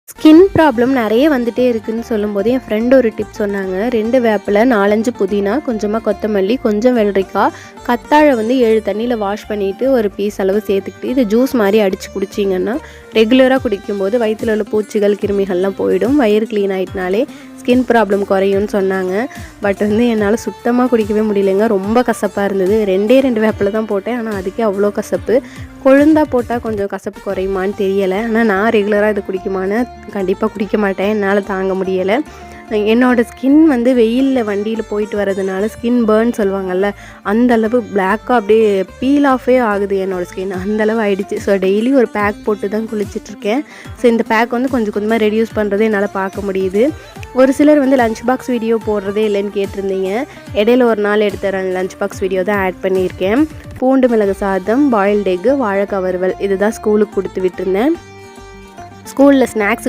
Skin problem நிறைய வந்துட்டே இருக்குன்னு சொல்லும்போது என் ஃப்ரெண்ட் ஒரு டிப் சொன்னாங்க. 2 வேப்பிலை, 4, 5 புதினா, கொஞ்சமாக கொத்தமல்லி, கொஞ்சம் வெள்ளரிக்காய், கத்தாழை வந்து 7 தண்ணியில் வாஷ் பண்ணிவிட்டு ஒரு பீஸ் அளவு சேர்த்துக்கிட்டு இதை ஜூஸ் மாதிரி அடித்து குடிச்சிங்கன்னா ரெகுலராக குடிக்கும்போது வயிற்றில் உள்ள பூச்சிகள் கிருமிகள்லாம் போயிடும். வயிறு க்ளீன் ஆகிட்டனாலே ஸ்கின் ப்ராப்ளம் குறையும்னு சொன்னாங்க. பட் வந்து என்னால் சுத்தமாக குடிக்கவே முடியலைங்க. ரொம்ப கசப்பாக இருந்தது. 2 வேப்பிலை தான் போட்டேன். ஆனால் அதுக்கே அவ்வளோ கசப்பு. கொழுந்தா போட்டால் கொஞ்சம் கசப்பு குறையுமான்னு தெரியலை. ஆனால் நான் ரெகுலராக இது குடிக்குமான்னு கண்டிப்பாக குடிக்க மாட்டேன். என்னால் தாங்க முடியலை. என்னோடய ஸ்கின் வந்து வெயிலில் வண்டியில் போயிட்டு வரதுனால ஸ்கின் பேர்ன் சொல்லுவாங்கள்ல, அந்தளவு பிளாக்காக அப்படியே பீல் ஆஃபே ஆகுது என்னோடய ஸ்கின். அந்தளவு ஆகிடுச்சு. ஸோ டெய்லி ஒரு பேக் போட்டு தான் குளிச்சிட்ருக்கேன். ஸோ இந்த பேக் வந்து கொஞ்சம் கொஞ்சமாக ரெடியூஸ் பண்ணுறது என்னால் பார்க்க முடியுது. ஒரு சிலர் வந்து லஞ்ச் பாக்ஸ் வீடியோ போடுறதே இல்லைன்னு கேட்டிருந்தீங்க. இடையில ஒரு நாள் எடுத்த லஞ்ச் பாக்ஸ் வீடியோ தான் ஆட் பண்ணியிருக்கேன். பூண்டு மிளகு சாதம், பாயில்டு எக்கு, வாழைக்காய் வறுவல் இதுதான் ஸ்கூலுக்கு கொடுத்து விட்டுருந்தேன். ஸ்கூலில் ஸ்நாக்ஸுக்கு